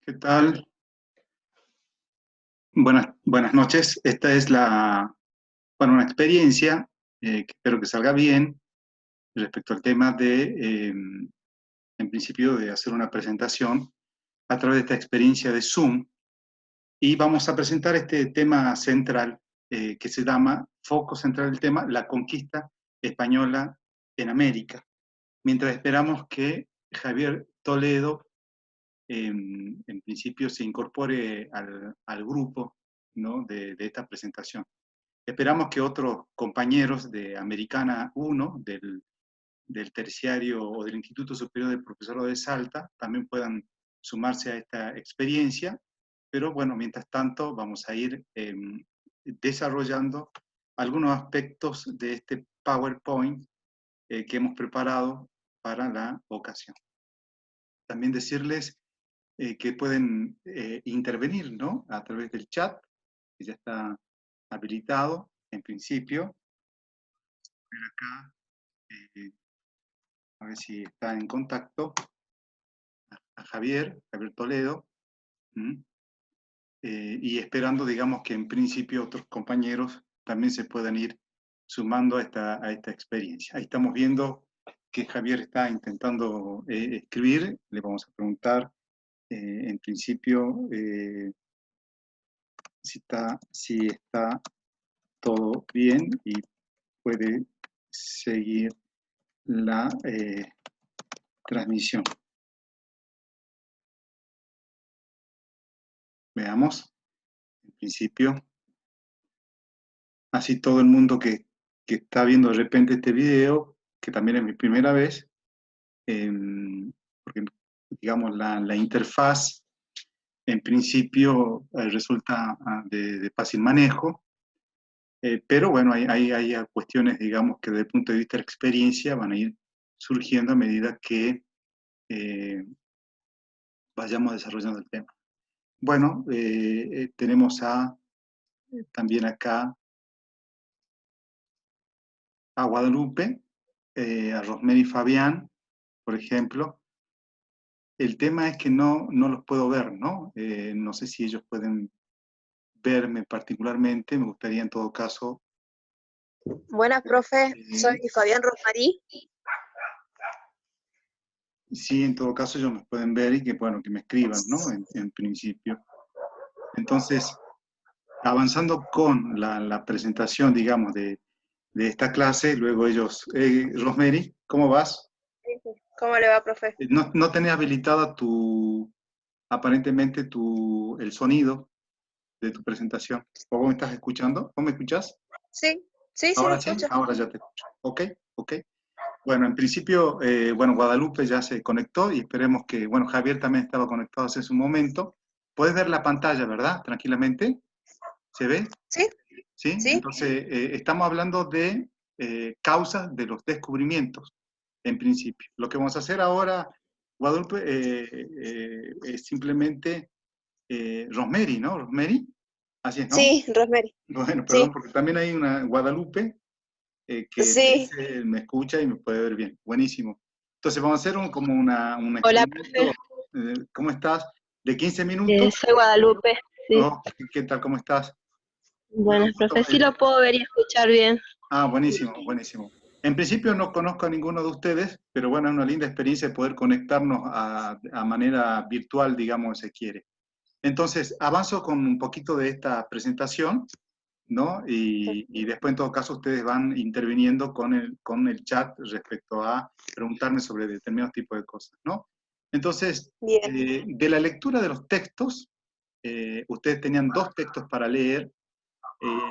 ¿Qué tal? Buenas noches. Esta es una experiencia que espero que salga bien respecto al tema en principio, de hacer una presentación a través de esta experiencia de Zoom. Y vamos a presentar este tema central que se llama, foco central del tema, la conquista española en América. Mientras esperamos que Javier Toledo en principio se incorpore al grupo, ¿no?, de esta presentación. Esperamos que otros compañeros de Americana 1, del terciario o del Instituto Superior del Profesorado de Salta, también puedan sumarse a esta experiencia, pero bueno, mientras tanto vamos a ir desarrollando algunos aspectos de este PowerPoint que hemos preparado para la ocasión. También decirles que pueden intervenir, ¿no?, a través del chat, que ya está habilitado en principio. Acá, a ver si está en contacto a Javier Toledo, y esperando, digamos, que en principio otros compañeros también se puedan ir sumando a esta experiencia. Ahí estamos viendo que Javier está intentando escribir. Le vamos a preguntar, en principio, si está todo bien y puede seguir la transmisión. Veamos, en principio, así todo el mundo que está viendo de repente este video, que también es mi primera vez, porque digamos la interfaz en principio resulta de fácil manejo, pero bueno, hay cuestiones, digamos, que desde el punto de vista de la experiencia van a ir surgiendo a medida que vayamos desarrollando el tema. Bueno, tenemos también acá a Guadalupe, a Rosemary Fabián, por ejemplo. El tema es que no los puedo ver, ¿no? No sé si ellos pueden verme particularmente. Me gustaría en todo caso. Buenas, profe. Soy Fabián Rosmarí. Sí, en todo caso ellos me pueden ver y que, bueno, que me escriban, ¿no? En principio. Entonces, avanzando con la presentación, digamos, de esta clase, luego ellos, Rosemary, ¿cómo vas? ¿Cómo le va, profe? No tenés habilitada aparentemente el sonido de tu presentación. ¿Vos me estás escuchando? ¿Vos me escuchás? Sí, sí, lo Ahora sí, escucho. ahora ya te escucho. Ok. Bueno, en principio, Guadalupe ya se conectó y esperemos que, bueno, Javier también estaba conectado hace un momento. Puedes ver la pantalla, ¿verdad? Tranquilamente. ¿Se ve? Sí, ¿Sí? sí. Entonces, estamos hablando de causas de los descubrimientos, en principio. Lo que vamos a hacer ahora, Guadalupe, es simplemente Rosemary, ¿no? Rosemary, así es, ¿no? Sí, Rosemary. Bueno, perdón, Sí, porque también hay una Guadalupe que me sí. dice, me escucha y me puede ver bien. Buenísimo. Entonces vamos a hacer como un Hola, profe. experimento. ¿Cómo estás? De 15 minutos. Soy Guadalupe. Sí. Oh, ¿qué tal? ¿Cómo estás? Bueno, Buenas, profe. Sí lo puedo ver y escuchar bien. buenísimo. En principio no conozco a ninguno de ustedes, pero bueno, es una linda experiencia poder conectarnos a manera virtual, digamos, si se quiere. Entonces, avanzo con un poquito de esta presentación, ¿no? Y después, en todo caso, ustedes van interviniendo con el chat respecto a preguntarme sobre determinados tipos de cosas, ¿no? Entonces, Bien. de la lectura de los textos, ustedes tenían 2 textos para leer,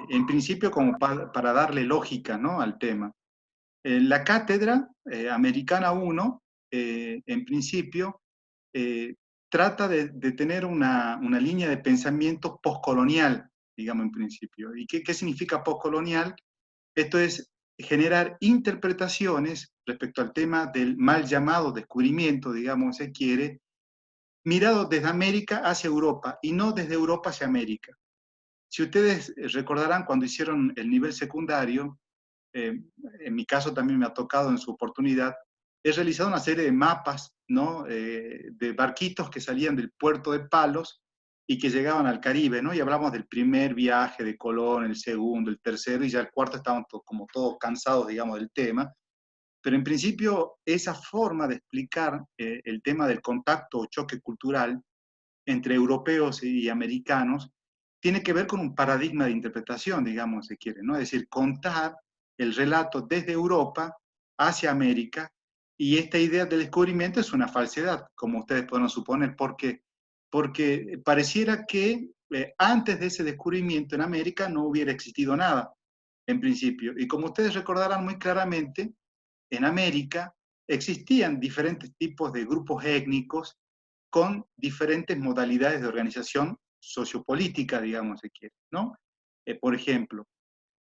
en principio como para darle lógica, ¿no?, al tema. La cátedra Americana 1, en principio, trata de tener una línea de pensamiento postcolonial, digamos, en principio. ¿Y qué significa postcolonial? Esto es generar interpretaciones respecto al tema del mal llamado descubrimiento, digamos, se quiere, mirado desde América hacia Europa y no desde Europa hacia América. Si ustedes recordarán cuando hicieron el nivel secundario, en mi caso también me ha tocado en su oportunidad, he realizado una serie de mapas, ¿no? De barquitos que salían del puerto de Palos y que llegaban al Caribe, ¿no? Y hablamos del primer viaje de Colón, el segundo, el tercero, y ya el cuarto estaban como todos cansados, digamos, del tema. Pero en principio, esa forma de explicar el tema del contacto o choque cultural entre europeos y americanos tiene que ver con un paradigma de interpretación, digamos, si quiere, ¿no? Es decir, contar el relato desde Europa hacia América, y esta idea del descubrimiento es una falsedad, como ustedes pueden suponer, porque pareciera que antes de ese descubrimiento en América no hubiera existido nada, en principio. Y como ustedes recordarán muy claramente, en América existían diferentes tipos de grupos étnicos con diferentes modalidades de organización sociopolítica, digamos, si quiere, ¿no? Por ejemplo,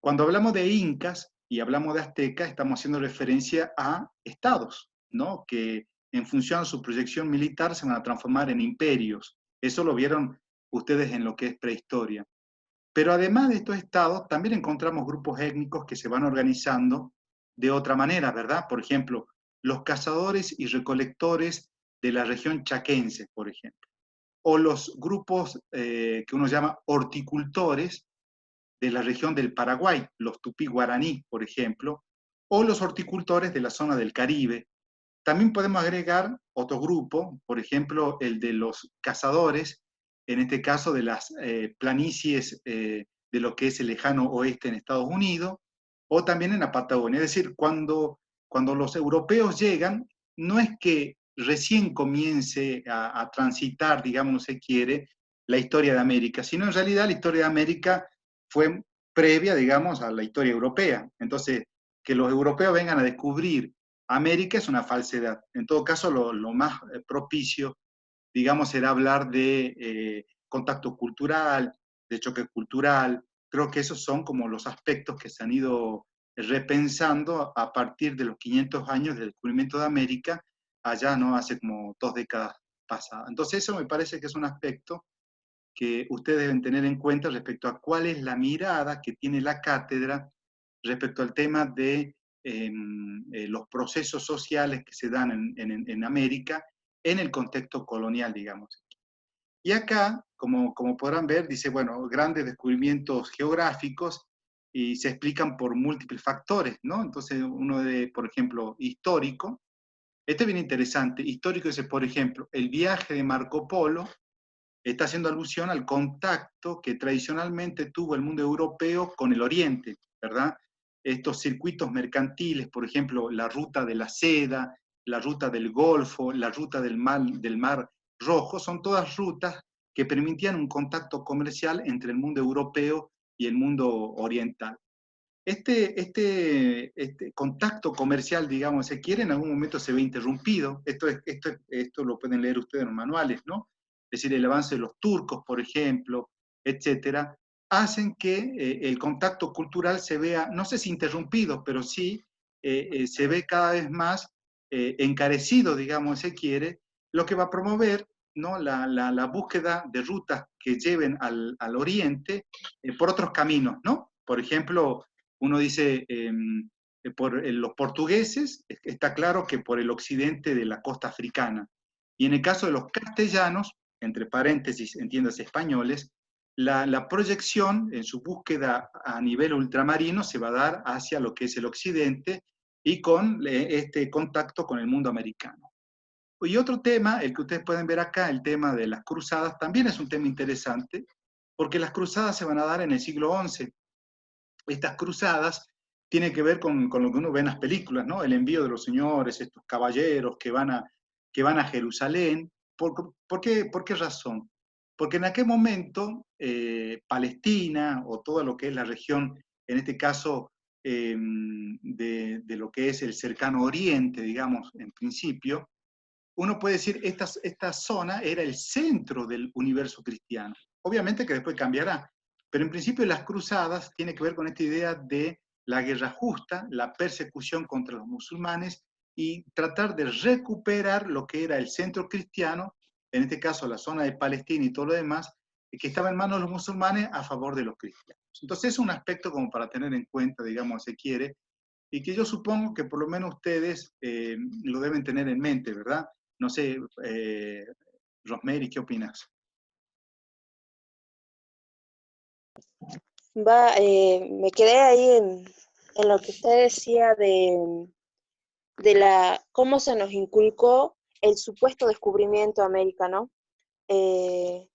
cuando hablamos de incas y hablamos de aztecas, estamos haciendo referencia a estados, ¿no? Que en función de su proyección militar se van a transformar en imperios. Eso lo vieron ustedes en lo que es prehistoria. Pero además de estos estados, también encontramos grupos étnicos que se van organizando de otra manera, ¿verdad? Por ejemplo, los cazadores y recolectores de la región chaquense, por ejemplo, o los grupos que uno llama horticultores de la región del Paraguay, los tupí guaraní, por ejemplo, o los horticultores de la zona del Caribe. También podemos agregar otro grupo, por ejemplo, el de los cazadores, en este caso de las planicies de lo que es el lejano oeste en Estados Unidos, o también en la Patagonia. Es decir, cuando los europeos llegan, no es que recién comience a transitar, digamos, no se quiere, la historia de América, sino en realidad la historia de América fue previa, digamos, a la historia europea. Entonces, que los europeos vengan a descubrir América es una falsedad. En todo caso, lo más propicio, digamos, será hablar de contacto cultural, de choque cultural. Creo que esos son como los aspectos que se han ido repensando a partir de los 500 años del descubrimiento de América, allá, ¿no? Hace como 2 décadas pasadas. Entonces, eso me parece que es un aspecto que ustedes deben tener en cuenta respecto a cuál es la mirada que tiene la cátedra respecto al tema de los procesos sociales que se dan en América en el contexto colonial, digamos. Y acá, como podrán ver, dice, bueno, grandes descubrimientos geográficos y se explican por múltiples factores, ¿no? Entonces, uno de, por ejemplo, histórico. Este es bien interesante. Histórico dice, por ejemplo, el viaje de Marco Polo está haciendo alusión al contacto que tradicionalmente tuvo el mundo europeo con el Oriente, ¿verdad? Estos circuitos mercantiles, por ejemplo, la ruta de la seda, la ruta del Golfo, la ruta del mar Rojo, son todas rutas que permitían un contacto comercial entre el mundo europeo y el mundo oriental. Este contacto comercial, digamos, se quiere, en algún momento se ve interrumpido. Esto lo pueden leer ustedes en los manuales, ¿no? Es decir, el avance de los turcos, por ejemplo, etcétera, hacen que el contacto cultural se vea, no sé si interrumpido, pero sí se ve cada vez más encarecido, digamos, se quiere, lo que va a promover, ¿no? La búsqueda de rutas que lleven al oriente por otros caminos, ¿no? Por ejemplo, uno dice, por los portugueses, está claro que por el occidente de la costa africana. Y en el caso de los castellanos, entre paréntesis, entiéndase españoles, la proyección en su búsqueda a nivel ultramarino se va a dar hacia lo que es el occidente y con este contacto con el mundo americano. Y otro tema, el que ustedes pueden ver acá, el tema de las cruzadas, también es un tema interesante, porque las cruzadas se van a dar en el siglo XI. Estas cruzadas tienen que ver con lo que uno ve en las películas, ¿no? El envío de los señores, estos caballeros que van a Jerusalén. ¿Por qué razón? Porque en aquel momento Palestina o todo lo que es la región, en este caso de lo que es el cercano oriente, digamos, en principio, uno puede decir esta zona era el centro del universo cristiano. Obviamente que después cambiará, pero en principio las cruzadas tienen que ver con esta idea de la guerra justa, la persecución contra los musulmanes y tratar de recuperar lo que era el centro cristiano, en este caso la zona de Palestina y todo lo demás, que estaba en manos de los musulmanes a favor de los cristianos. Entonces es un aspecto como para tener en cuenta, digamos, se quiere, y que yo supongo que por lo menos ustedes lo deben tener en mente, ¿verdad? No sé, Rosemary, ¿qué opinas? Me quedé ahí en lo que usted decía de cómo se nos inculcó el supuesto descubrimiento de América, ¿no? Eh,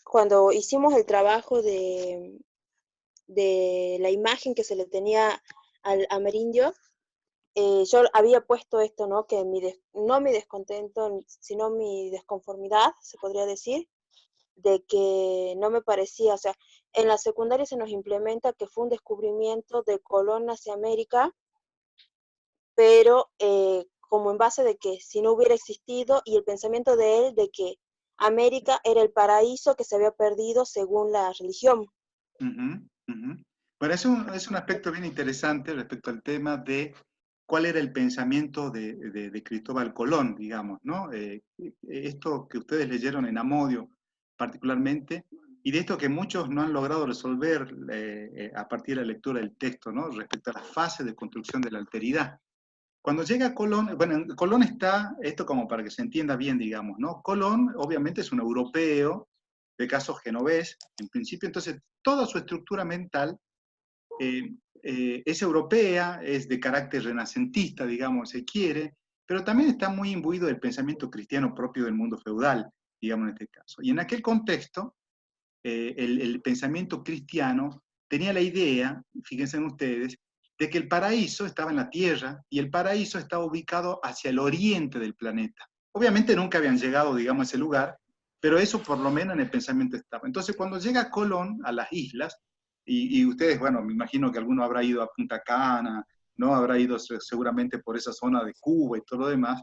Cuando hicimos el trabajo de la imagen que se le tenía al amerindio, yo había puesto esto, ¿no? Que no mi descontento, sino mi desconformidad, se podría decir, de que no me parecía, o sea, en la secundaria se nos implementa que fue un descubrimiento de Colón hacia América, pero como en base de que si no hubiera existido y el pensamiento de él de que América era el paraíso que se había perdido según la religión. Ujú, ujú. Bueno, es un aspecto bien interesante respecto al tema de cuál era el pensamiento de Cristóbal Colón, digamos, ¿no? Esto que ustedes leyeron en Amodio particularmente, y de esto que muchos no han logrado resolver a partir de la lectura del texto, ¿no? Respecto a la fase de construcción de la alteridad. Cuando llega Colón, bueno, Colón está, esto como para que se entienda bien, digamos, ¿no? Colón obviamente es un europeo, de caso genovés, en principio, entonces toda su estructura mental eh, es europea, es de carácter renacentista, digamos, se quiere, pero también está muy imbuido del pensamiento cristiano propio del mundo feudal, digamos en este caso. Y en aquel contexto, el pensamiento cristiano tenía la idea, fíjense en ustedes, de que el paraíso estaba en la tierra y el paraíso estaba ubicado hacia el oriente del planeta. Obviamente nunca habían llegado, digamos, a ese lugar, pero eso por lo menos en el pensamiento estaba. Entonces, cuando llega Colón a las islas, y ustedes, bueno, me imagino que alguno habrá ido a Punta Cana, ¿no? Habrá ido seguramente por esa zona de Cuba y todo lo demás,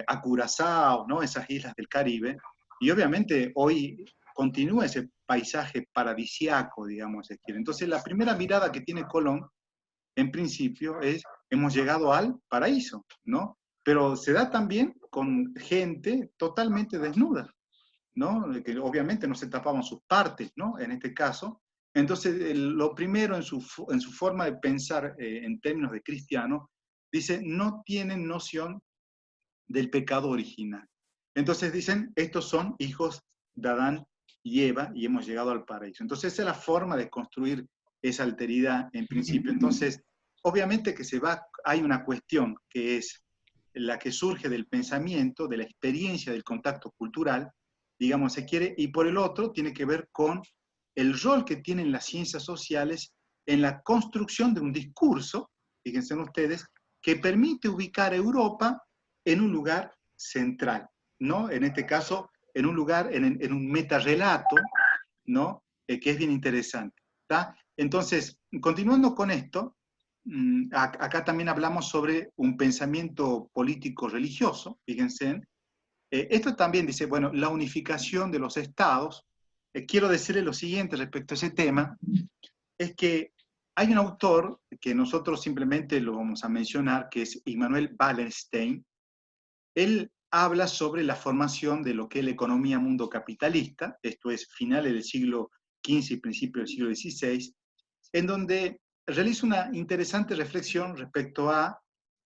a Curazao, ¿no? Esas islas del Caribe, y obviamente hoy continúa ese paisaje paradisiaco, digamos, si quiere. Entonces, la primera mirada que tiene Colón, en principio, es, hemos llegado al paraíso, ¿no? Pero se da también con gente totalmente desnuda, ¿no? Que obviamente no se tapaban sus partes, ¿no? En este caso. Entonces, lo primero en su forma de pensar en términos de cristiano, dice, no tienen noción del pecado original. Entonces dicen, estos son hijos de Adán y Eva y hemos llegado al paraíso. Entonces esa es la forma de construir esa alteridad en principio. Entonces, obviamente que hay una cuestión que es la que surge del pensamiento, de la experiencia, del contacto cultural, digamos, se quiere, y por el otro tiene que ver con el rol que tienen las ciencias sociales en la construcción de un discurso, fíjense ustedes, que permite ubicar a Europa en un lugar central, ¿no? En este caso, en un lugar, en un metarrelato, ¿no? Que es bien interesante, ¿está? Entonces, continuando con esto, acá también hablamos sobre un pensamiento político religioso, fíjense. Esto también dice, bueno, la unificación de los estados. Quiero decirle lo siguiente respecto a ese tema, es que hay un autor que nosotros simplemente lo vamos a mencionar, que es Immanuel Wallerstein. Él habla sobre la formación de lo que es la economía mundo capitalista, esto es finales del siglo XV y principios del siglo XVI, en donde realiza una interesante reflexión respecto a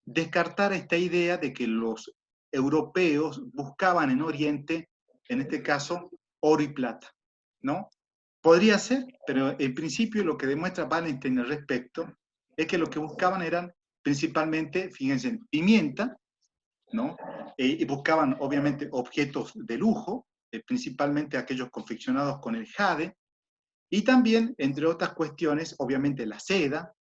descartar esta idea de que los europeos buscaban en Oriente, en este caso, oro y plata, ¿no? Podría ser, pero en principio lo que demuestra Wallenstein al respecto es que lo que buscaban eran principalmente, fíjense, pimienta, ¿no? Y buscaban obviamente objetos de lujo, principalmente aquellos confeccionados con el jade, y también, entre otras cuestiones, obviamente la seda,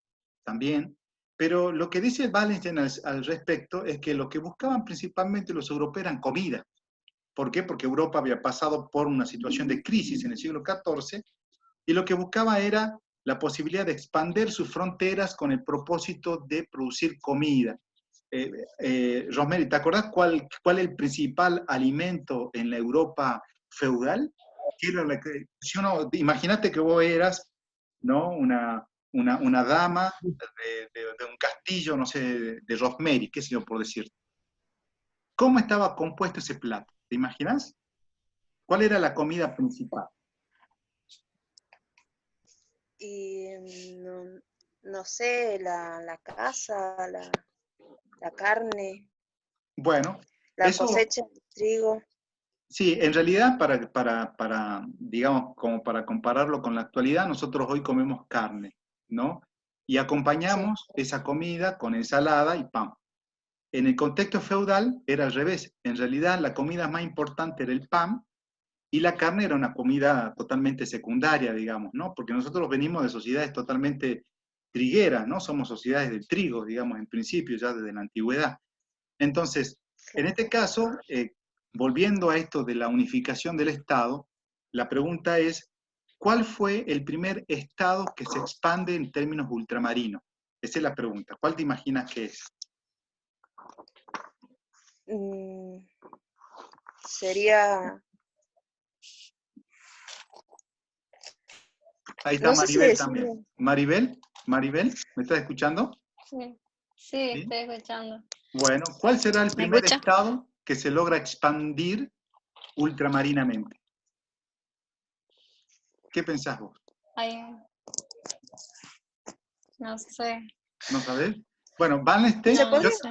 también, pero lo que dice Wallenstein al respecto es que lo que buscaban principalmente los europeos eran comida. ¿Por qué? Porque Europa había pasado por una situación de crisis en el siglo XIV y lo que buscaba era la posibilidad de expandir sus fronteras con el propósito de producir comida. Rosemary, ¿te acordás cuál es el principal alimento en la Europa feudal? Si imagínate que vos eras, ¿no? Una dama de un castillo, no sé, de Rosemary, qué sé yo por decir. ¿Cómo estaba compuesto ese plato? ¿Te imaginas? ¿Cuál era la comida principal? Y no, no sé, la casa, la carne, Bueno, la eso cosecha de trigo. sí, en realidad, digamos, como para compararlo con la actualidad, nosotros hoy comemos carne, ¿no? Y Sí, acompañamos esa comida con ensalada y pan. En el contexto feudal era al revés. En realidad, la comida más importante era el pan y la carne era una comida totalmente secundaria, digamos, ¿no? Porque nosotros venimos de sociedades totalmente trigueras, ¿no? Somos sociedades del trigo, digamos, en principio, ya desde la antigüedad. Entonces, en claro. este caso, volviendo a esto de la unificación del Estado, la pregunta es, ¿cuál fue el primer Estado que se expande en términos ultramarinos? Esa es la pregunta. ¿Cuál te imaginas que es? Mm, sería, Ahí está no sé si Maribel también. decirlo. Maribel, ¿me estás escuchando? Sí, sí, ¿Sí? estoy escuchando. Bueno, ¿cuál será el ¿Me primer escucha? Estado que se logra expandir ultramarinamente? ¿Qué pensás vos? Ay, no sé, ¿No sabés? Bueno, ¿Se no, Banstein, no podría, sé.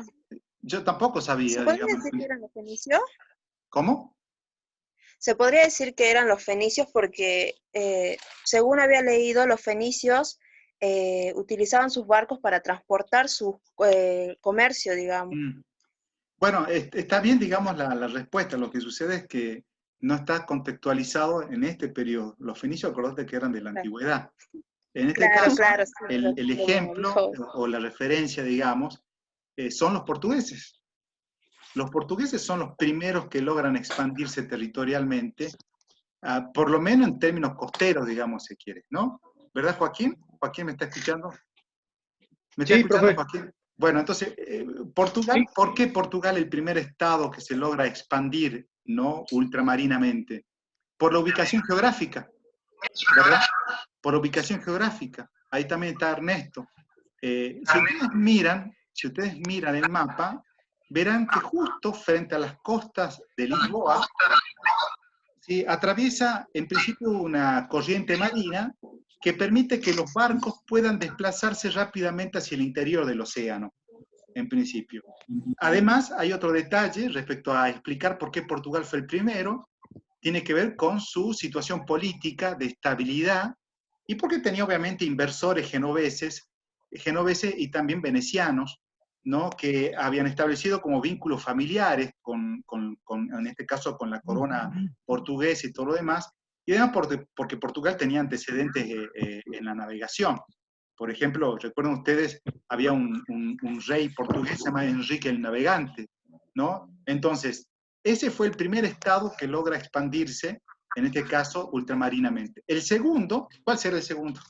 yo tampoco se sabía, podría digamos. decir que eran los fenicios? ¿Cómo? Se podría decir que eran los fenicios porque, según había leído, los fenicios utilizaban sus barcos para transportar su comercio, digamos. Mm. Bueno, está bien, digamos, la respuesta. Lo que sucede es que no está contextualizado en este periodo. Los fenicios, acordate que eran de la Claro, antigüedad. En este claro, caso, claro, sí, el como ejemplo dijo. o la referencia, digamos, son los portugueses. Los portugueses son los primeros que logran expandirse territorialmente, por lo menos en términos costeros, digamos, si quieres, ¿no? ¿Verdad, Joaquín? ¿Joaquín me está escuchando? ¿Me está Sí, escuchando, profe. Joaquín? Bueno, entonces, Sí. Portugal, ¿por qué Portugal el primer estado que se logra expandir, no ultramarinamente? Por la ubicación geográfica, ¿verdad? Por ubicación geográfica. Ahí también está Ernesto. Si ustedes miran el mapa, verán que justo frente a las costas de Lisboa, ¿sí? Atraviesa en principio una corriente marina que permite que los barcos puedan desplazarse rápidamente hacia el interior del océano, en principio. Además, hay otro detalle respecto a explicar por qué Portugal fue el primero, tiene que ver con su situación política de estabilidad y porque tenía obviamente inversores genoveses y también venecianos, ¿no? Que habían establecido como vínculos familiares en este caso con la corona portuguesa y todo lo demás, y además porque Portugal tenía antecedentes en la navegación. Por ejemplo, recuerden ustedes, había un rey portugués llamado Enrique el Navegante, ¿no? Entonces, ese fue el primer estado que logra expandirse, en este caso, ultramarinamente. El segundo, ¿cuál será el segundo?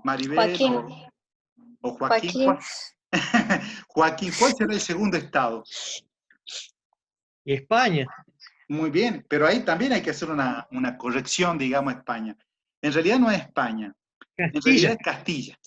Maribel Joaquín, o Joaquín. Joaquín, Joaquín, ¿cuál será el segundo estado? Y España. Muy bien, pero ahí también hay que hacer una corrección, digamos, a España. En realidad no es España, en realidad Castilla. es Castilla.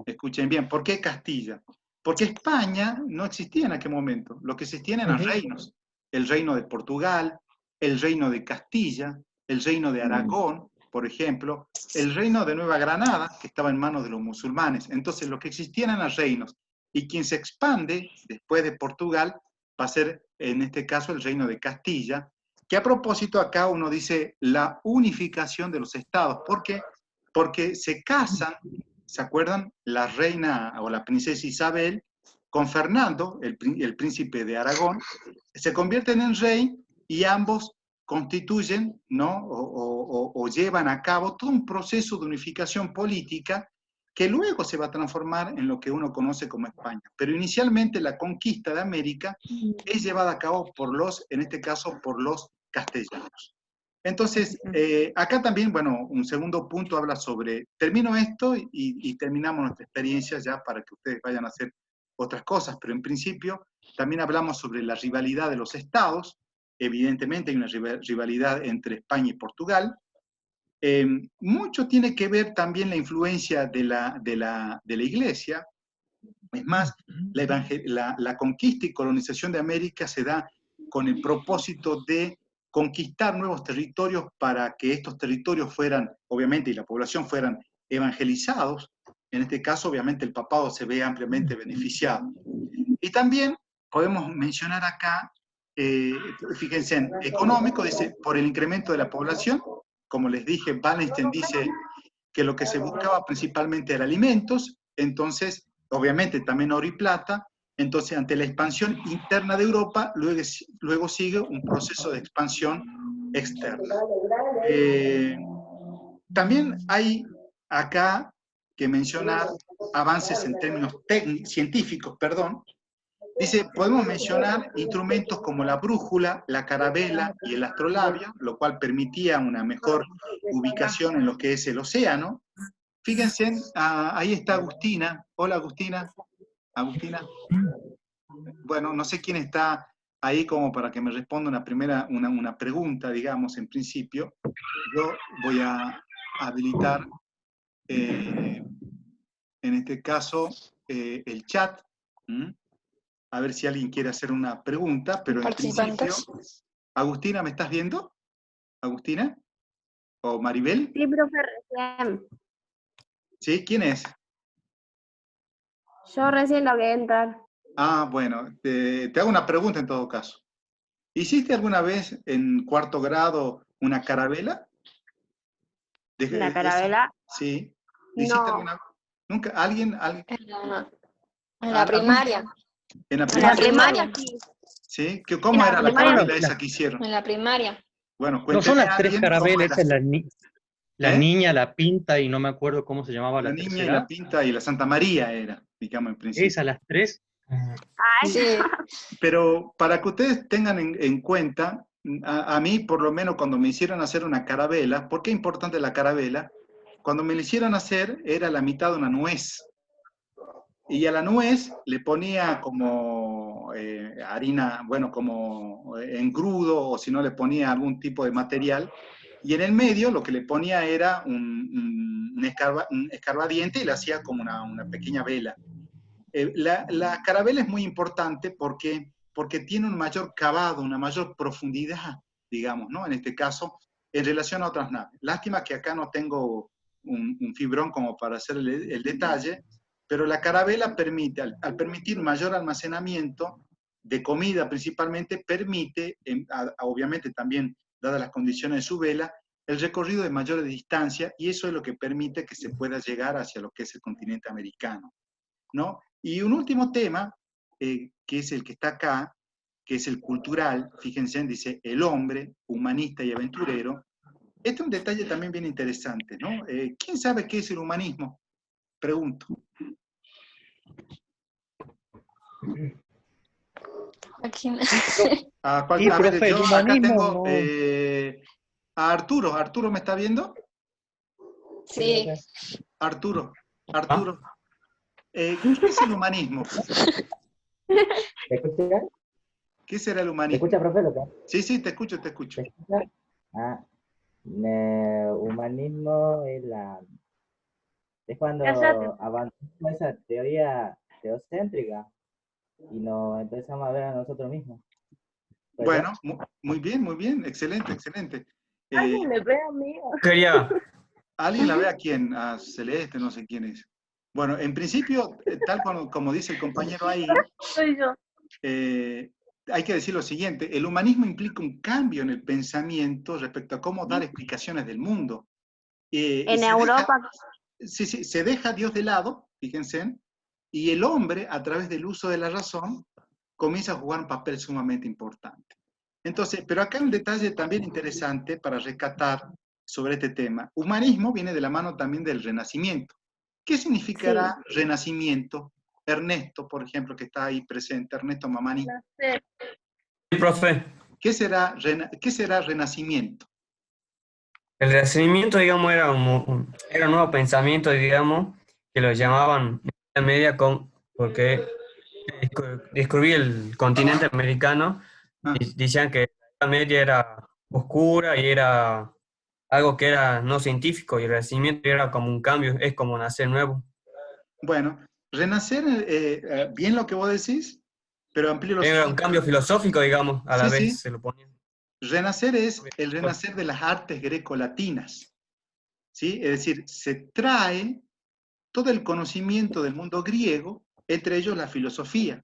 Escuchen bien, ¿por qué Castilla? Porque España no existía en aquel momento, lo que existían eran Ujú. reinos. El reino de Portugal, el reino de Castilla, el reino de Aragón, por ejemplo, el reino de Nueva Granada, que estaba en manos de los musulmanes. Entonces, lo que existían eran reinos. Y quien se expande después de Portugal va a ser, en este caso, el reino de Castilla, que a propósito acá uno dice la unificación de los estados. ¿Por qué? Porque se casan, ¿se acuerdan? La reina o la princesa Isabel con Fernando, el príncipe de Aragón, se convierten en rey y ambos constituyen, ¿no? O llevan a cabo todo un proceso de unificación política que luego se va a transformar en lo que uno conoce como España. Pero inicialmente la conquista de América es llevada a cabo en este caso, por los castellanos. Entonces, acá también, bueno, un segundo punto habla sobre, termino esto y terminamos nuestra experiencia ya para que ustedes vayan a hacer otras cosas, pero en principio también hablamos sobre la rivalidad de los estados, evidentemente hay una rivalidad entre España y Portugal. Mucho tiene que ver también la influencia de la Iglesia. Es más, la conquista y colonización de América se da con el propósito de conquistar nuevos territorios para que estos territorios fueran, obviamente, y la población fueran evangelizados. En este caso, obviamente, el papado se ve ampliamente beneficiado. Y también podemos mencionar acá, fíjense, en económico, dice, por el incremento de la población. Como les dije, Wallenstein dice que lo que se buscaba principalmente era alimentos, entonces, obviamente, también oro y plata. Entonces, ante la expansión interna de Europa, luego sigue un proceso de expansión externa. También hay acá que mencionar avances en términos científicos, perdón. Dice, podemos mencionar instrumentos como la brújula, la carabela y el astrolabio, lo cual permitía una mejor ubicación en lo que es el océano. Fíjense, ahí está Agustina. Hola, Agustina. Agustina. Bueno, no sé quién está ahí como para que me responda una pregunta, digamos, en principio. Yo voy a habilitar, en este caso, el chat. A ver si alguien quiere hacer una pregunta, pero en principio... Agustina, ¿me estás viendo? ¿Agustina? ¿O Maribel? Sí, profe, recién. ¿Sí? ¿Quién es? Yo recién logré entrar. Ah, bueno, te hago una pregunta en todo caso. ¿Hiciste alguna vez en cuarto grado una carabela? ¿La carabela? Sí. ¿Hiciste No. alguna? ¿Nunca? ¿Alguien? En la primaria. ¿En la En primaria? la primaria sí. ¿Sí? ¿Cómo En era la la primaria carabela no. esa que hicieron? En la primaria. Bueno, No cuénteme son a las tres alguien cómo carabelas, era. esa es la ¿Eh? niña, la pinta y no me acuerdo cómo se llamaba La la niña y la tercera. pinta y la Santa María era, digamos, en principio. Esas, las tres. Ay, Sí. Pero para que ustedes tengan en cuenta, a mí por lo menos cuando me hicieron hacer una carabela, ¿por qué es importante la carabela? Cuando me la hicieron hacer era la mitad de una nuez. Y a la nuez le ponía como harina, bueno, como engrudo, o si no le ponía algún tipo de material. Y en el medio lo que le ponía era un escarbadiente y le hacía como una pequeña vela. La carabela es muy importante porque tiene un mayor cavado, una mayor profundidad, digamos, ¿no? En este caso, en relación a otras naves. Lástima que acá no tengo un fibrón como para hacer el detalle, pero la carabela permite, al permitir mayor almacenamiento de comida principalmente, permite, obviamente también, dadas las condiciones de su vela, el recorrido de mayor distancia, y eso es lo que permite que se pueda llegar hacia lo que es el continente americano, ¿no? Y un último tema, que es el que está acá, que es el cultural, fíjense, dice el hombre, humanista y aventurero. Este es un detalle también bien interesante, ¿no? ¿Quién sabe qué es el humanismo? Pregunto. Aquí. A Sí, ver, profe, el yo acá humanismo tengo no. a Arturo. ¿Arturo me está viendo? Sí. Arturo, ¿Ah? ¿qué es el humanismo? ¿Me escucha? ¿Qué será el ¿Me humanismo? escucha, profe, Lucas? Sí, sí, te escucho, te escucho. ¿Me escucha? Ah, humanismo es cállate. cuando abandonamos esa teoría teocéntrica y nos empezamos a ver a nosotros mismos. ¿Puede ser? Bueno, muy bien, excelente, excelente. Alguien le pega a mí. Quería. ¿Alguien la ve a quién? A Celeste, no sé quién es. Bueno, en principio, tal como dice el compañero ahí, Soy yo. hay que decir lo siguiente, el humanismo implica un cambio en el pensamiento respecto a cómo dar explicaciones del mundo. Y En Europa. se deja a Dios de lado, fíjense, y el hombre, a través del uso de la razón, comienza a jugar un papel sumamente importante. Entonces, pero acá hay un detalle también interesante para rescatar sobre este tema. Humanismo viene de la mano también del Renacimiento. ¿Qué significará Renacimiento? Ernesto, por ejemplo, que está ahí presente, Ernesto Mamani. No sé. Sí, profe. ¿Qué será Renacimiento? El Renacimiento, digamos, era era un nuevo pensamiento, digamos, que lo llamaban Edad Media porque descubrí el continente americano Ah, y decían que la Edad Media era oscura y era algo que era no científico y el Renacimiento era como un cambio, es como nacer nuevo. bueno, renacer, bien lo que vos decís, pero amplío lo Era un siguiente. cambio filosófico, digamos, a la Sí, vez sí. se lo ponían. Renacer es el renacer de las artes grecolatinas. ¿sí? Es decir, se trae todo el conocimiento del mundo griego, entre ellos la filosofía.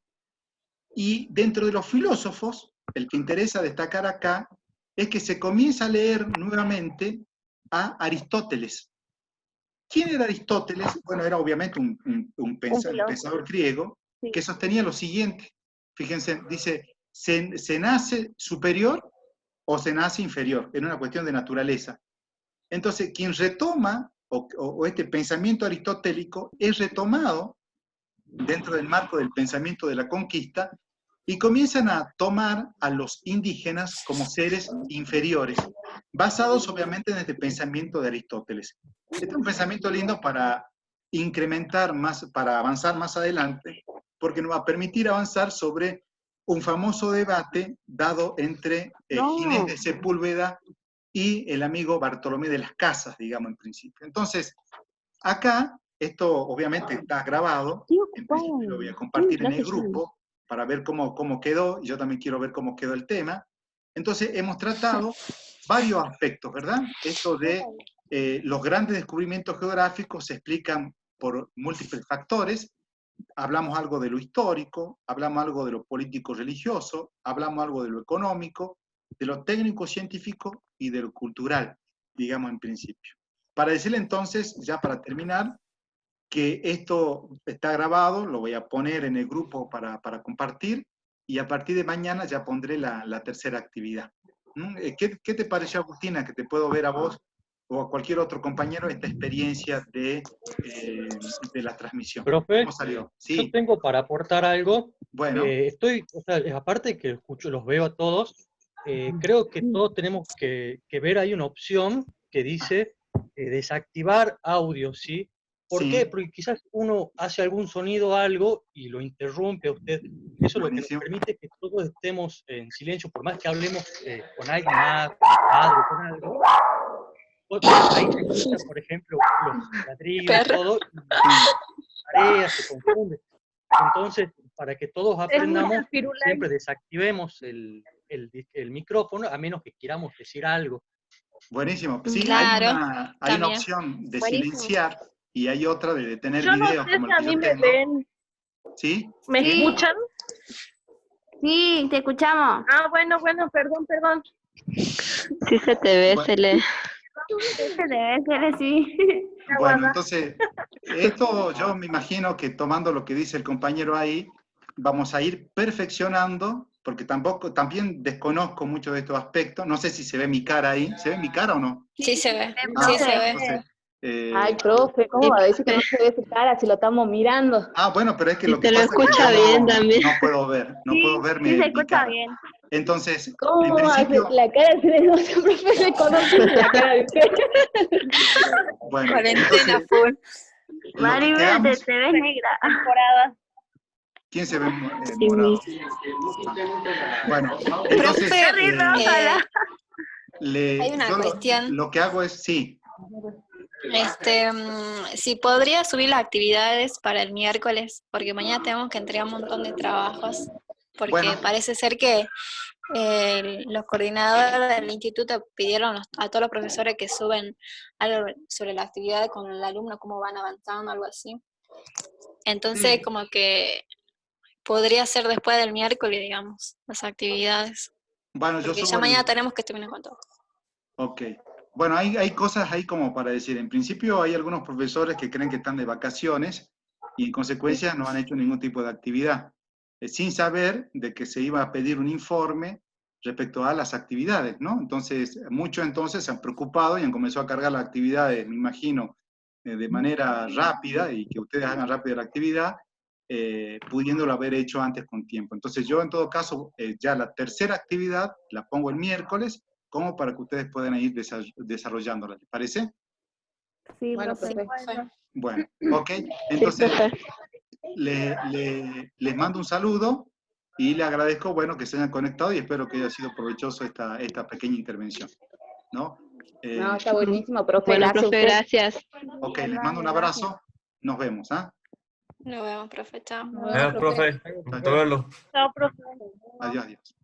Y dentro de los filósofos, el que interesa destacar acá, es que se comienza a leer nuevamente a Aristóteles. ¿Quién era Aristóteles? Bueno, era obviamente un pensador griego que sostenía lo siguiente. Fíjense, dice, se nace superior o se nace inferior, en una cuestión de naturaleza. Entonces, quien retoma, o este pensamiento aristotélico, es retomado dentro del marco del pensamiento de la conquista, y comienzan a tomar a los indígenas como seres inferiores, basados obviamente en este pensamiento de Aristóteles. Este es un pensamiento lindo para incrementar más, para avanzar más adelante, porque nos va a permitir avanzar sobre un famoso debate dado entre Ginés de Sepúlveda y el amigo Bartolomé de las Casas, digamos en principio. Entonces, acá, esto obviamente está grabado, en principio lo voy a compartir en el grupo, para ver cómo quedó, y yo también quiero ver cómo quedó el tema. Entonces, hemos tratado varios aspectos, ¿verdad? Esto de los grandes descubrimientos geográficos se explican por múltiples factores. Hablamos algo de lo histórico, hablamos algo de lo político-religioso, hablamos algo de lo económico, de lo técnico-científico y de lo cultural, digamos en principio. Para decirle entonces, ya para terminar, que esto está grabado, lo voy a poner en el grupo para compartir, y a partir de mañana ya pondré la tercera actividad. ¿Qué te pareció, Agustina, que te puedo ver a vos o a cualquier otro compañero esta experiencia de la transmisión? Profe, ¿Cómo salió? Sí. yo tengo para aportar algo. Bueno. O sea, aparte de que escucho, los veo a todos, creo que todos tenemos que ver, hay una opción que dice desactivar audio, ¿sí? ¿Por qué? Porque quizás uno hace algún sonido o algo y lo interrumpe a usted. Eso es lo que nos permite que todos estemos en silencio, por más que hablemos con alguien más, con el padre, con algo. Ahí se escucha, por ejemplo, los ladrillos y todo, y tareas, se confunde. Entonces, para que todos aprendamos, siempre desactivemos el micrófono, a menos que queramos decir algo. Buenísimo. Sí, claro, hay una opción de silenciar y hay otra de detener Yo no videos sé como si el a que mí yo me tengo. ven. ¿Sí? ¿Me escuchan? Sí, te escuchamos. Ah, bueno, perdón. Sí se te ve, Bueno. Cele. Se debe ser así. Bueno, entonces, esto yo me imagino que tomando lo que dice el compañero ahí, vamos a ir perfeccionando, porque también desconozco mucho de estos aspectos. No sé si se ve mi cara ahí. ¿Se ve mi cara o no? Sí se ve, Ah, sí se ve. entonces, Ay, profe, ¿cómo va a decir que no se ve su cara si lo estamos mirando? bueno, pero es que Y lo que te lo pasa es que escucha yo bien también. no puedo ver, Sí, se mi escucha cara. bien. Entonces, ¿Cómo en va a principio, hacer la cara si no se profe le conoce la cara de usted? bueno, Cuarentena entonces, full. lo que Maribel, quedamos, te ves negra. Temporada. ¿quién se ve morado? Bueno, entonces, Profe, hay una yo cuestión. lo que hago es, sí, Si podría subir las actividades para el miércoles, porque mañana tenemos que entregar un montón de trabajos, porque Bueno. parece ser que los coordinadores del instituto pidieron a todos los profesores que suben algo sobre la actividad con el alumno, cómo van avanzando, algo así. Entonces, como que podría ser después del miércoles, digamos, las actividades. bueno, yo Porque subo ya mañana tenemos que terminar con todo. Ok. Bueno, hay cosas ahí como para decir. En principio hay algunos profesores que creen que están de vacaciones y en consecuencia no han hecho ningún tipo de actividad, sin saber de que se iba a pedir un informe respecto a las actividades, ¿no? Entonces, muchos entonces se han preocupado y han comenzado a cargar las actividades, me imagino, de manera rápida y que ustedes hagan rápida la actividad, pudiéndolo haber hecho antes con tiempo. Entonces yo en todo caso, ya la tercera actividad la pongo el miércoles, como para que ustedes puedan ir desarrollándola. ¿Les parece? Sí, Bueno, profe. Bueno, ok. Entonces, les mando un saludo y les agradezco, bueno, que se hayan conectado y espero que haya sido provechoso esta pequeña intervención, ¿no? No, está buenísimo, profe. Bueno, Gracias a profe, usted. gracias. Ok, les mando un abrazo. Nos vemos, ¿ah? Nos vemos, profe. Chao. Adiós, profe. Hasta luego. Chao, profe. Adiós, adiós.